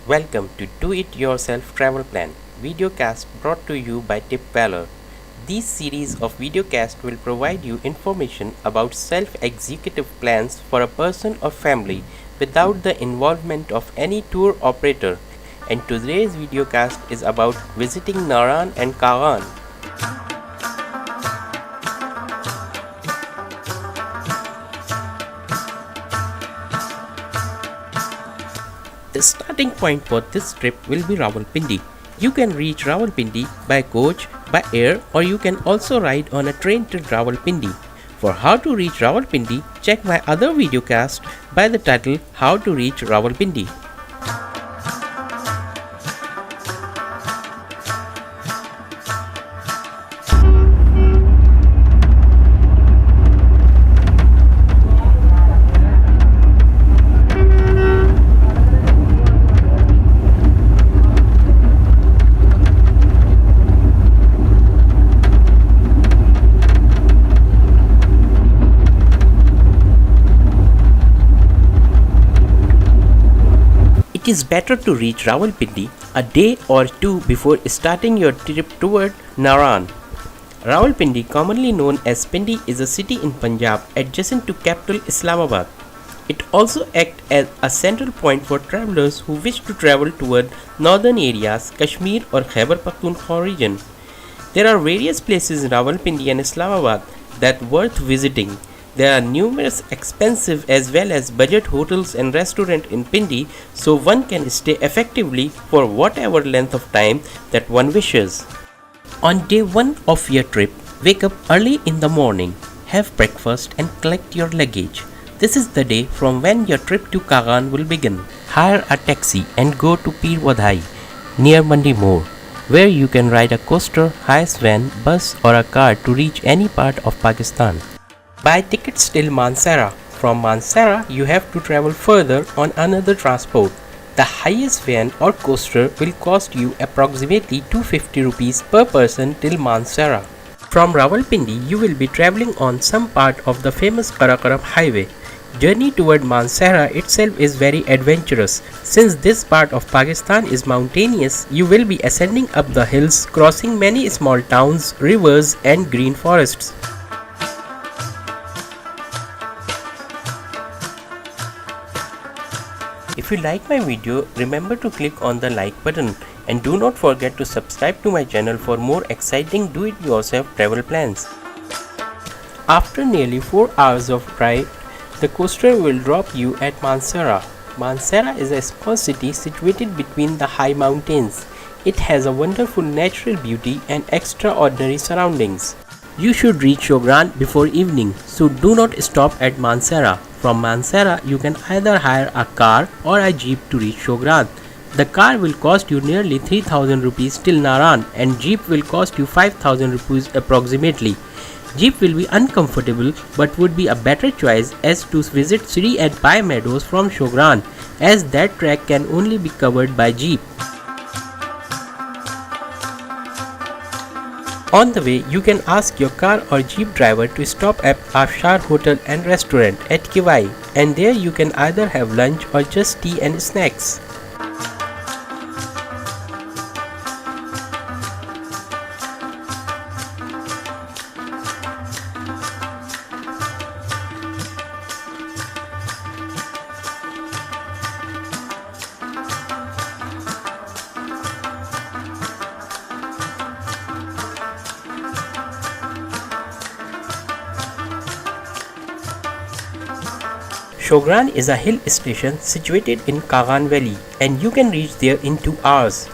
Welcome to Do It Yourself Travel Plan videocast brought to you by Tip Valor. This series of videocasts will provide you information about self-executive plans for a person or family without the involvement of any tour operator. And today's videocast is about visiting Naran and Kagan. The starting point for this trip will be Rawalpindi. You can reach Rawalpindi by coach, by air, or you can also ride on a train to Rawalpindi. For how to reach Rawalpindi, check my other videocast by the title How to Reach Rawalpindi. It is better to reach Rawalpindi a day or two before starting your trip toward Naran. Rawalpindi, commonly known as Pindi, is a city in Punjab adjacent to capital Islamabad. It also acts as a central point for travelers who wish to travel toward northern areas, Kashmir or Khyber Pakhtunkhwa region. There are various places in Rawalpindi and Islamabad that are worth visiting. There are numerous expensive as well as budget hotels and restaurants in Pindi, so one can stay effectively for whatever length of time that one wishes. On day 1 of your trip, wake up early in the morning, have breakfast and collect your luggage. This is the day from when your trip to Kagan will begin. Hire a taxi and go to Pir Wadhai near Mandi More, where you can ride a coaster, highest van, bus or a car to reach any part of Pakistan. Buy tickets till Mansehra. From Mansehra, you have to travel further on another transport. The highest van or coaster will cost you approximately 250 rupees per person till Mansehra. From Rawalpindi, you will be traveling on some part of the famous Karakoram highway. Journey toward Mansehra itself is very adventurous. Since this part of Pakistan is mountainous, you will be ascending up the hills, crossing many small towns, rivers and green forests. If you like my video, remember to click on the like button and do not forget to subscribe to my channel for more exciting do-it-yourself travel plans. After nearly 4 hours of ride, the coaster will drop you at Mansehra. Mansehra is a small city situated between the high mountains. It has a wonderful natural beauty and extraordinary surroundings. You should reach Shogran before evening, so do not stop at Mansehra. From Mansehra, you can either hire a car or a jeep to reach Shogran. The car will cost you nearly 3000 rupees till Naran and jeep will cost you 5000 rupees approximately. Jeep will be uncomfortable but would be a better choice as to visit Siri and Pai Meadows from Shogran, as that track can only be covered by jeep. On the way, you can ask your car or jeep driver to stop at Afshar Hotel and Restaurant at Kiwai, and there you can either have lunch or just tea and snacks. Shogran is a hill station situated in Kagan Valley and you can reach there in 2 hours.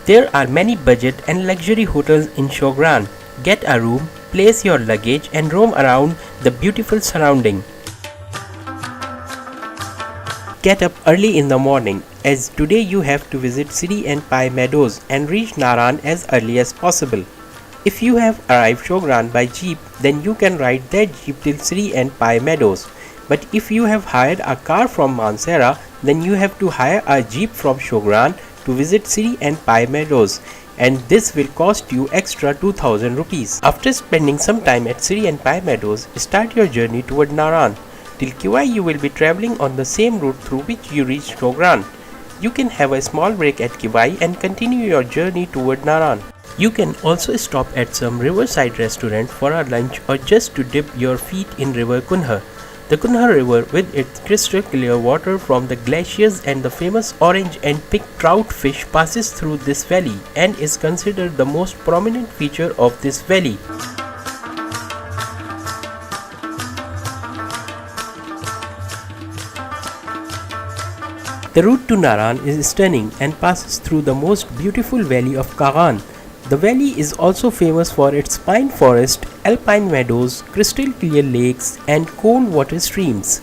There are many budget and luxury hotels in Shogran. Get a room, place your luggage and roam around the beautiful surrounding. Get up early in the morning, as today you have to visit Siri and Pai Meadows and reach Naran as early as possible. If you have arrived Shogran by jeep, then you can ride that jeep till Siri and Pai Meadows. But if you have hired a car from Mansehra, then you have to hire a jeep from Shogran to visit Siri and Pai Meadows, and this will cost you extra 2000 rupees. After spending some time at Siri and Pai Meadows, start your journey toward Naran. Till Kiwai you will be travelling on the same route through which you reached Shogran. You can have a small break at Kiwai and continue your journey toward Naran. You can also stop at some riverside restaurant for a lunch or just to dip your feet in river Kunha. The Kunha River, with its crystal clear water from the glaciers and the famous orange and pink trout fish, passes through this valley and is considered the most prominent feature of this valley. The route to Naran is stunning and passes through the most beautiful valley of Kagan. The valley is also famous for its pine forest, alpine meadows, crystal clear lakes, and cold water streams.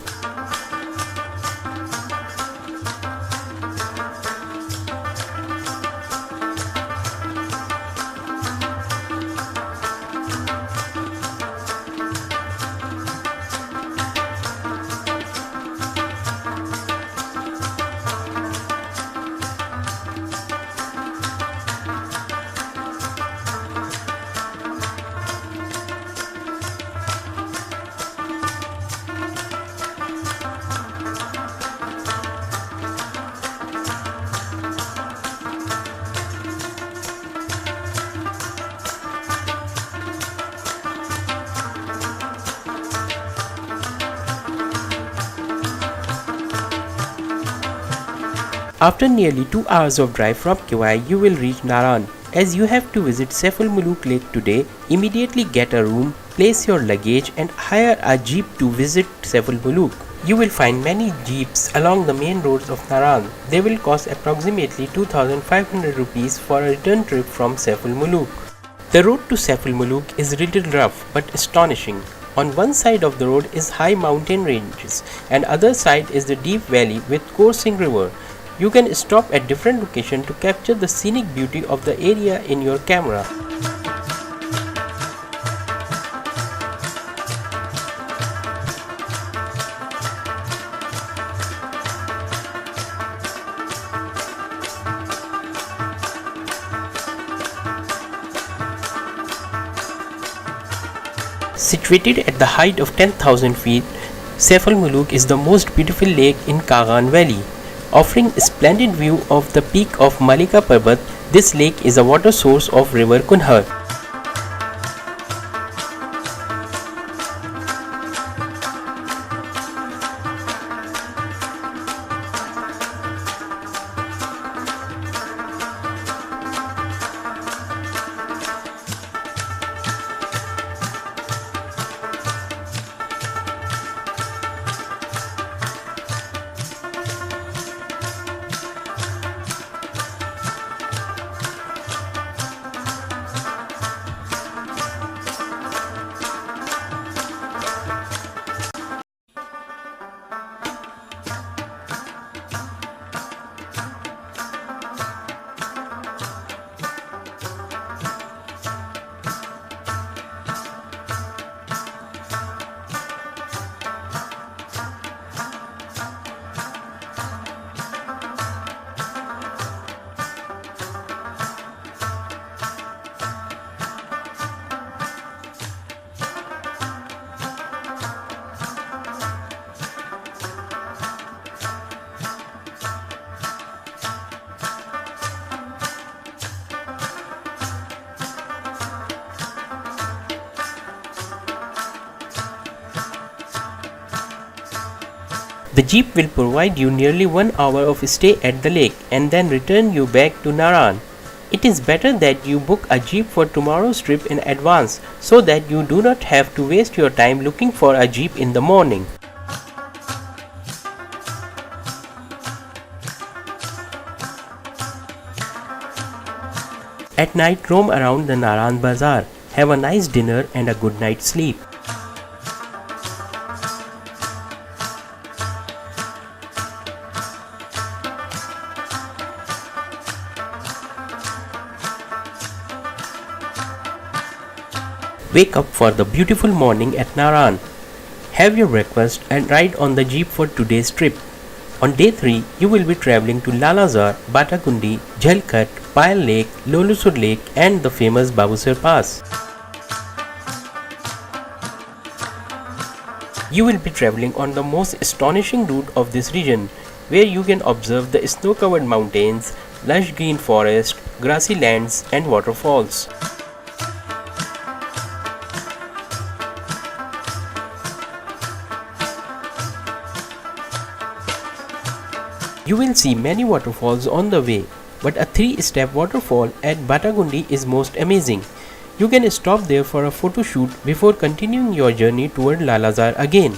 After nearly 2 hours of drive from Kiwai, you will reach Naran. As you have to visit Saif-ul-Maluk Lake today, immediately get a room, place your luggage and hire a jeep to visit Saif-ul-Maluk. You will find many jeeps along the main roads of Naran. They will cost approximately 2,500 rupees for a return trip from Saif-ul-Maluk. The road to Saif-ul-Maluk is little rough but astonishing. On one side of the road is high mountain ranges and other side is the deep valley with coursing river. You can stop at different locations to capture the scenic beauty of the area in your camera. Situated at the height of 10,000 feet, Saif-ul-Maluk is the most beautiful lake in Kagan Valley. Offering a splendid view of the peak of Malika Parbat, this lake is a water source of river Kunhar. The jeep will provide you nearly 1 hour of stay at the lake and then return you back to Naran. It is better that you book a jeep for tomorrow's trip in advance so that you do not have to waste your time looking for a jeep in the morning. At night, roam around the Naran Bazaar, have a nice dinner and a good night's sleep. Wake up for the beautiful morning at Naran. Have your breakfast and ride on the jeep for today's trip. On day 3, you will be traveling to Lalazar, Batakundi, Jhalkhat, Pyle Lake, Lulusar Lake and the famous Babusar Pass. You will be traveling on the most astonishing route of this region. where you can observe the snow-covered mountains, lush green forest, grassy lands and waterfalls. You will see many waterfalls on the way, but a 3-step waterfall at Batagundi is most amazing. You can stop there for a photo shoot before continuing your journey toward Lalazar again.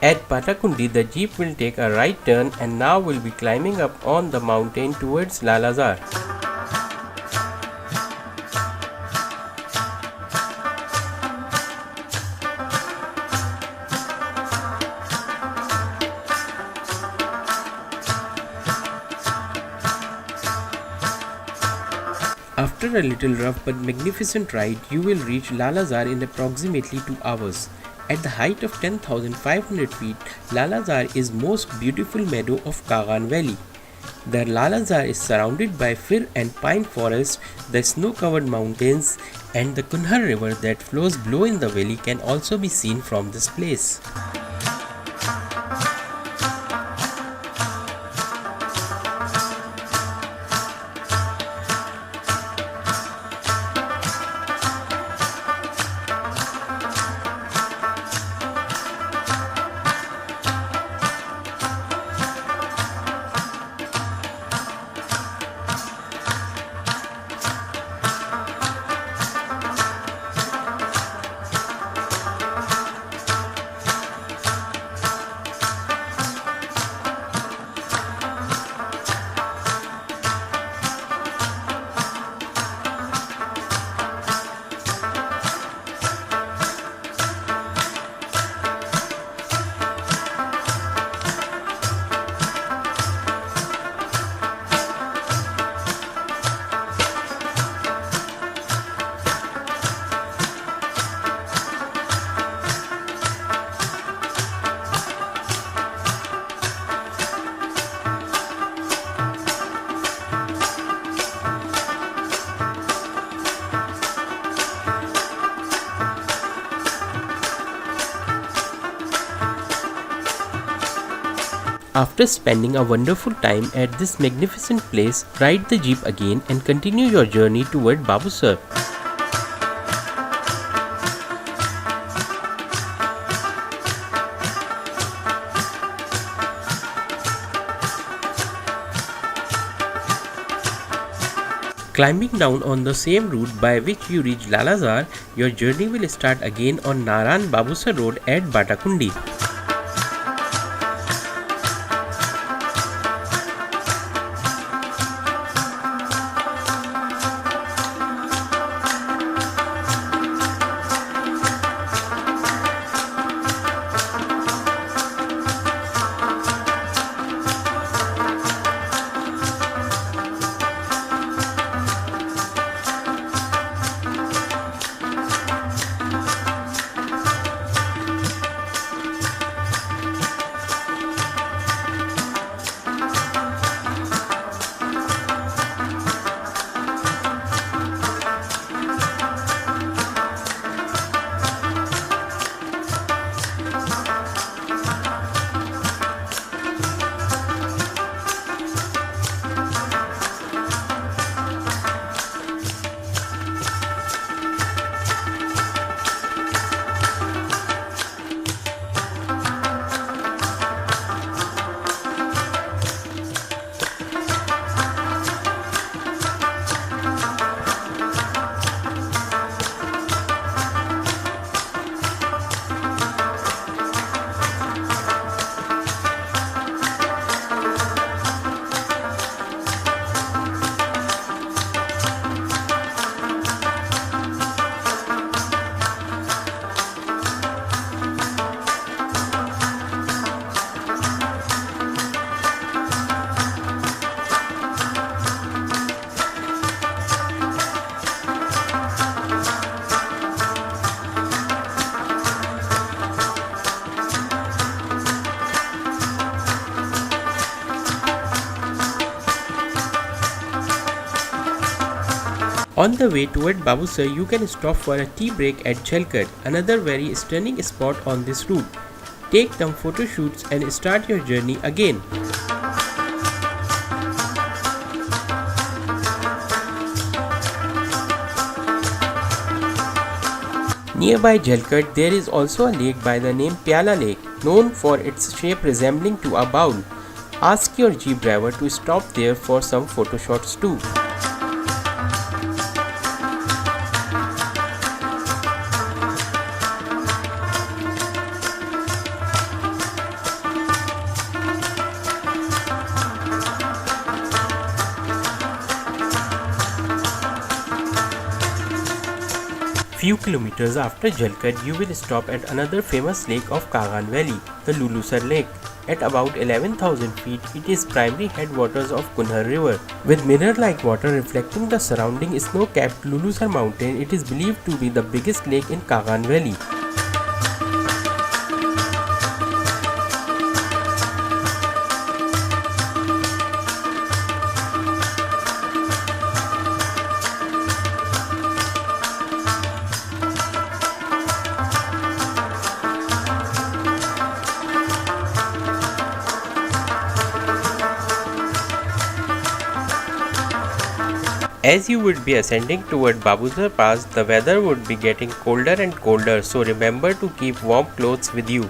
At Patakundi, the jeep will take a right turn and now we'll be climbing up on the mountain towards Lalazar. After a little rough but magnificent ride, you will reach Lalazar in approximately 2 hours. At the height of 10,500 feet, Lalazar is most beautiful meadow of Kagan Valley. The Lalazar is surrounded by fir and pine forests, the snow-covered mountains, and the Kunhar river that flows below in the valley can also be seen from this place. After spending a wonderful time at this magnificent place, ride the jeep again and continue your journey toward Babusar. Climbing down on the same route by which you reach Lalazar, your journey will start again on Naran Babusar Road at Batakundi. On the way toward Babusar, you can stop for a tea break at Jhalkar, another very stunning spot on this route. Take some photo shoots and start your journey again. Nearby Jhalkar, there is also a lake by the name Pyala Lake, known for its shape resembling to a bowl. Ask your jeep driver to stop there for some photo shots too. Few kilometers after Jhalkar, you will stop at another famous lake of Kagan Valley, the Lulusar Lake. At about 11,000 feet, it is primary headwaters of Kunhar River. With mirror-like water reflecting the surrounding snow-capped Lulusar mountain, it is believed to be the biggest lake in Kagan Valley. As you would be ascending toward Babusar Pass, the weather would be getting colder and colder, so remember to keep warm clothes with you.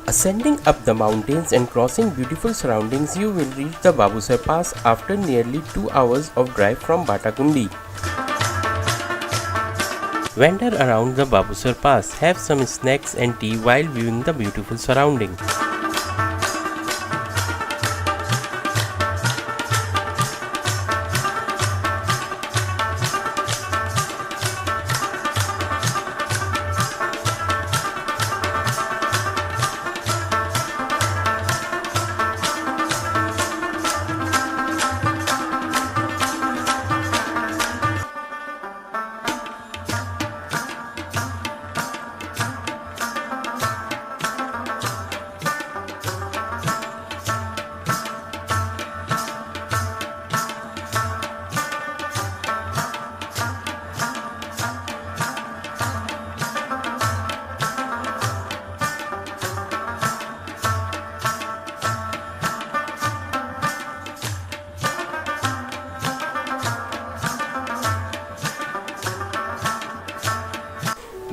Ascending up the mountains and crossing beautiful surroundings, you will reach the Babusar Pass after nearly 2 hours of drive from Batakundi. Wander around the Babusar Pass, have some snacks and tea while viewing the beautiful surroundings.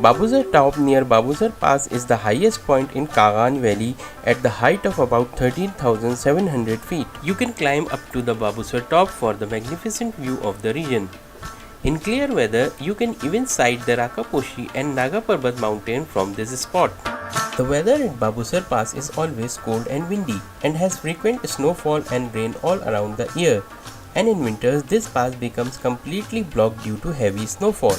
Babusar Top near Babusar Pass is the highest point in Kagan Valley at the height of about 13,700 feet. You can climb up to the Babusar Top for the magnificent view of the region. In clear weather, you can even sight the Rakaposhi and Naga Parbat mountain from this spot. The weather at Babusar Pass is always cold and windy and has frequent snowfall and rain all around the year. And in winters, this pass becomes completely blocked due to heavy snowfall.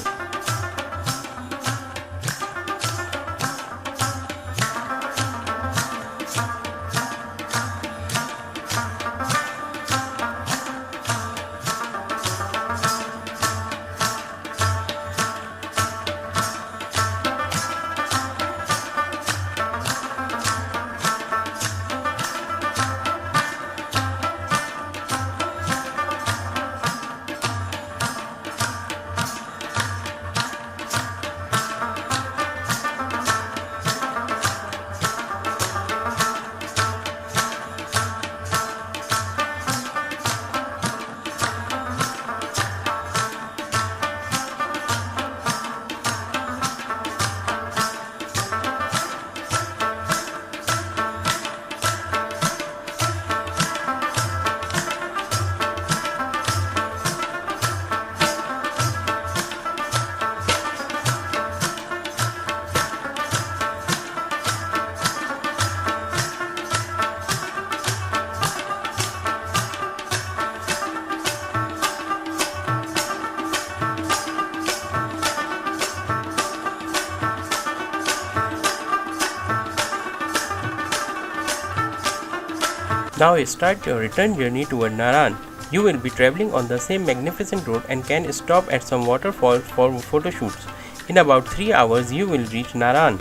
Now start your return journey toward Naran. You will be traveling on the same magnificent road and can stop at some waterfalls for photo shoots. In about 3 hours you will reach Naran.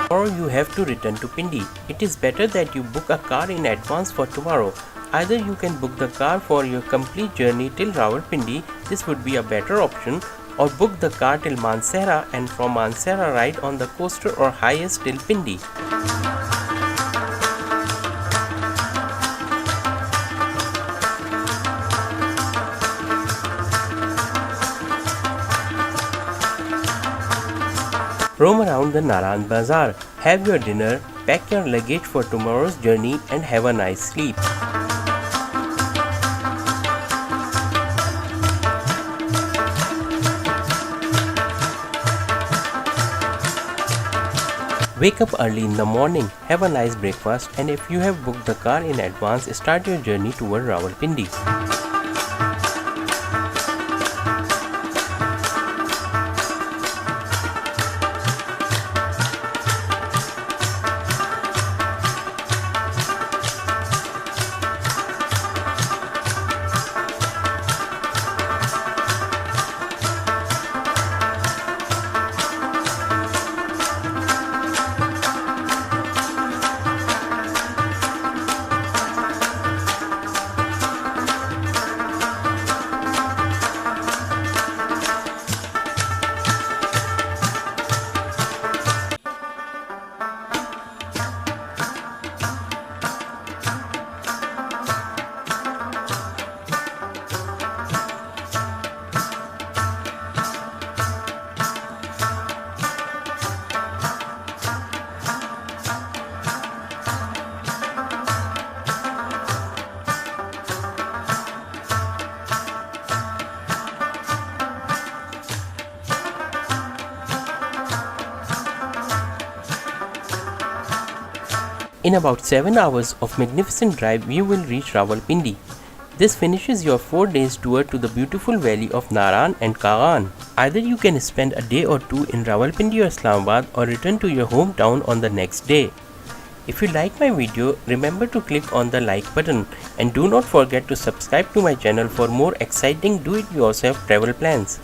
Tomorrow you have to return to Pindi. It is better that you book a car in advance for tomorrow. Either you can book the car for your complete journey till Rawalpindi, this would be a better option, or book the car till Mansehra and from Mansehra ride on the coaster or highest till Pindi. Roam around the Naran Bazaar, have your dinner, pack your luggage for tomorrow's journey and have a nice sleep. Wake up early in the morning, have a nice breakfast, and if you have booked the car in advance, start your journey toward Rawalpindi. In about 7 hours of magnificent drive, you will reach Rawalpindi. This finishes your 4 days tour to the beautiful valley of Naran and Kagan. Either you can spend a day or two in Rawalpindi or Islamabad or return to your hometown on the next day. If you like my video, remember to click on the like button and do not forget to subscribe to my channel for more exciting do-it-yourself travel plans.